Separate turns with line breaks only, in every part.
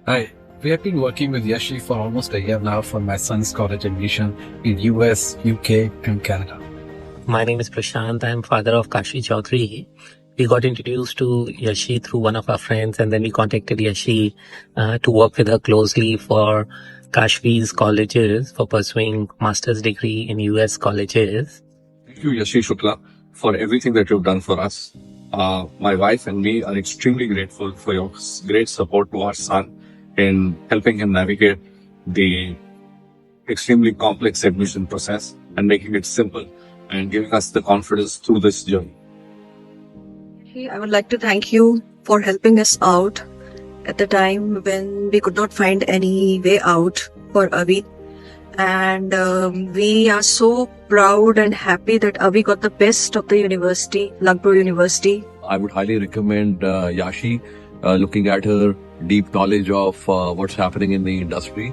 Hi, we have been working with Yashi for almost a year now for my son's college admission in US, UK, and Canada.
My name is Prashant. I'm father of Kashi Chaudhary. We got introduced to Yashi through one of our friends, and then we contacted Yashi to work with her closely for Kashvi's colleges for pursuing master's degree in US colleges.
Thank you, Yashi Shukla, for everything that you've done for us. My wife and me are extremely grateful for your great support to our son in helping him navigate the extremely complex admission process and making it simple and giving us the confidence through this journey.
I would like to thank you for helping us out at the time when we could not find any way out for Avi. And we are so proud and happy that Avi got the best of the university, Lugpur University.
I would highly recommend Yashi, looking at her deep knowledge of what's happening in the industry.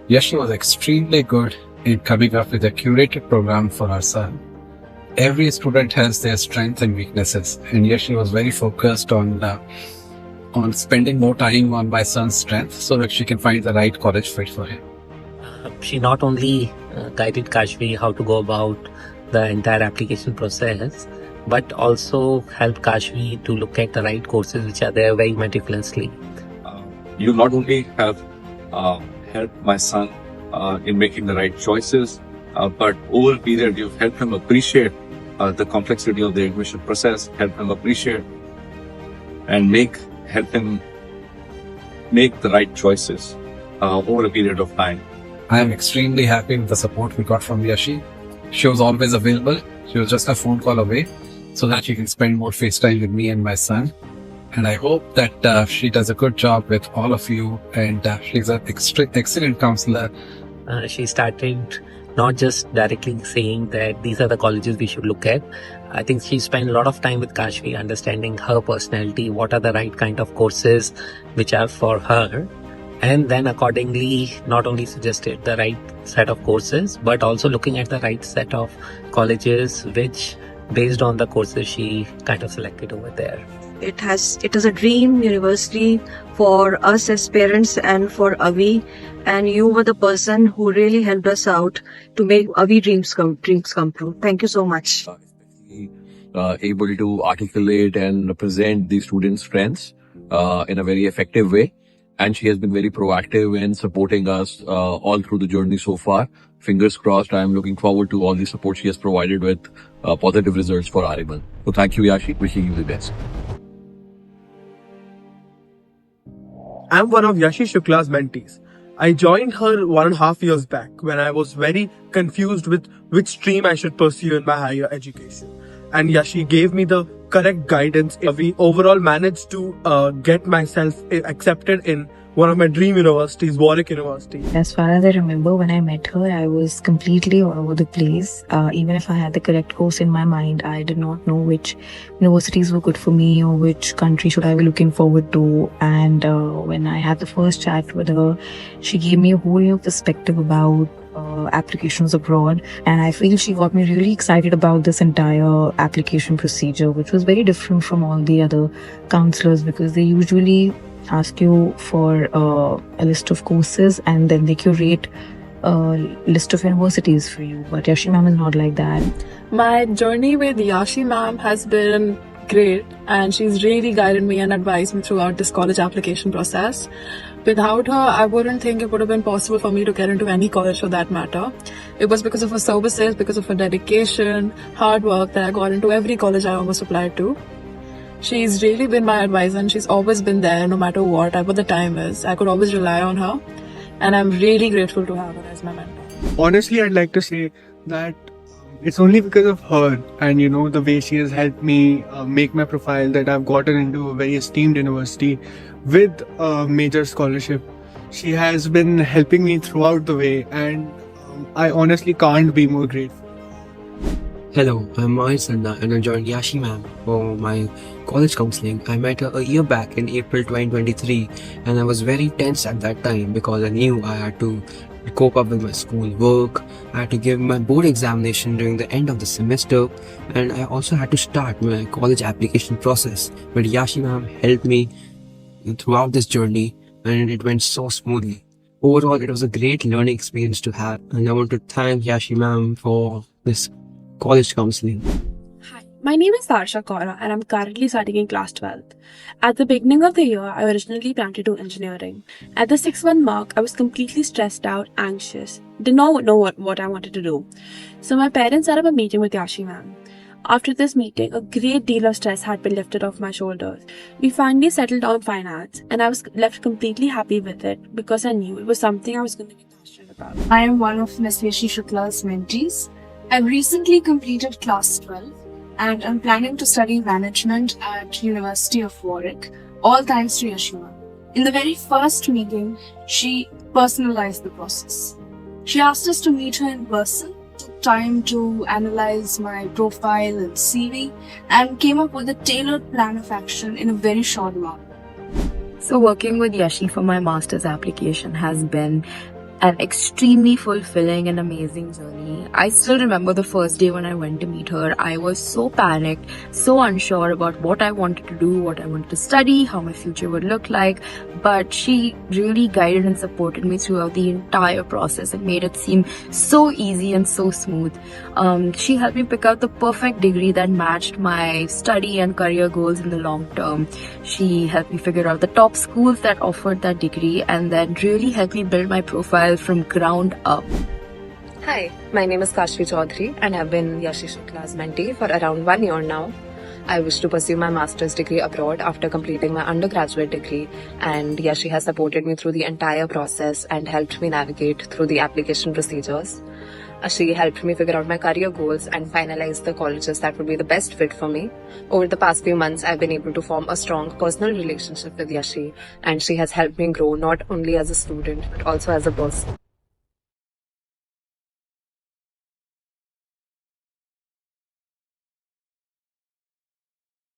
Yashi was extremely good in coming up with a curated program for our son. Every student has their strengths and weaknesses, and Yashi was very focused on spending more time on my son's strength so that she can find the right college fit for him.
She not only guided Kashvi how to go about the entire application process, but also helped Kashvi to look at the right courses which are there very meticulously.
You not only have helped my son in making the right choices, but over a period you've helped him appreciate the complexity of the admission process, help him appreciate and help him make the right choices over a period of time.
I am extremely happy with the support we got from Yashi. She was always available. She was just a phone call away so that she can spend more face time with me and my son. And I hope that she does a good job with all of you, and she's an excellent counselor.
She started not just directly saying that these are the colleges we should look at. I think she spent a lot of time with Kashvi understanding her personality, what are the right kind of courses which are for her, and then accordingly not only suggested the right set of courses but also looking at the right set of colleges which based on the courses she kind of selected over there.
It is a dream university for us as parents and for Avi, and you were the person who really helped us out to make Avi dreams come true. Thank you so much.
Able to articulate and present the students' strengths in a very effective way. And she has been very proactive in supporting us all through the journey so far. Fingers crossed, I am looking forward to all the support she has provided with positive results for Ariman. So thank you, Yashi. Wishing you the best.
I'm one of Yashi Shukla's mentees. I joined her 1.5 years back when I was very confused with which stream I should pursue in my higher education. And Yashi gave me the correct guidance. We overall managed to get myself accepted in one of my dream universities, Warwick University.
As far as I remember, when I met her, I was completely all over the place. Even if I had the correct course in my mind, I did not know which universities were good for me or which country should I be looking forward to. And when I had the first chat with her, she gave me a whole new perspective about applications abroad, and I feel she got me really excited about this entire application procedure, which was very different from all the other counselors because they usually ask you for a list of courses and then they curate a list of universities for you, but Yashi ma'am is not like that.
My journey with Yashi ma'am has been great, and she's really guided me and advised me throughout this college application process. Without her, I wouldn't think it would have been possible for me to get into any college for that matter. It was because of her services, because of her dedication, hard work that I got into every college I almost applied to. She's really been my advisor, and she's always been there no matter what the time is. I could always rely on her, and I'm really grateful to have her as my mentor.
Honestly, I'd like to say that it's only because of her and the way she has helped me make my profile that I've gotten into a very esteemed university with a major scholarship. She has been helping me throughout the way, and I honestly can't be more grateful.
Hello, I'm Mahir Sanda and I joined Yashi ma'am for my college counseling. I met her a year back in April 2023 and I was very tense at that time because I knew I had to cope up with my school work. I had to give my board examination during the end of the semester, and I also had to start my college application process. But Yashi ma'am helped me throughout this journey and it went so smoothly. Overall, it was a great learning experience to have, and I want to thank Yashi ma'am for this college counseling.
Hi, my name is Sarsha Kaura and I'm currently studying in class 12th. At the beginning of the year, I originally planned to do engineering. At the 6-month mark, I was completely stressed out, anxious, did not know what I wanted to do. So my parents set up a meeting with Yashi ma'am. After this meeting, a great deal of stress had been lifted off my shoulders. We finally settled on finance and I was left completely happy with it because I knew it was something I was going to be passionate about.
I am one of Ms. Yashi Shukla's mentees. I've recently completed class 12 and I'm planning to study management at University of Warwick, all thanks to Yashi ma'am. In the very first meeting, she personalized the process. She asked us to meet her in person, took time to analyze my profile and CV, and came up with a tailored plan of action in a very short amount.
So working with Yashi for my master's application has been an extremely fulfilling and amazing journey. I still remember the first day when I went to meet her. I was so panicked, so unsure about what I wanted to do, what I wanted to study, how my future would look like. But she really guided and supported me throughout the entire process and made it seem so easy and so smooth. She helped me pick out the perfect degree that matched my study and career goals in the long term. She helped me figure out the top schools that offered that degree and then really helped me build my profile from ground up.
Hi, my name is Kashvi Chaudhary and I've been Yashi Shukla's mentee for around 1 year now. I wish to pursue my master's degree abroad after completing my undergraduate degree, and Yashi has supported me through the entire process and helped me navigate through the application procedures. She helped me figure out my career goals and finalize the colleges that would be the best fit for me. Over the past few months, I've been able to form a strong personal relationship with Yashi, and she has helped me grow not only as a student but also as a person.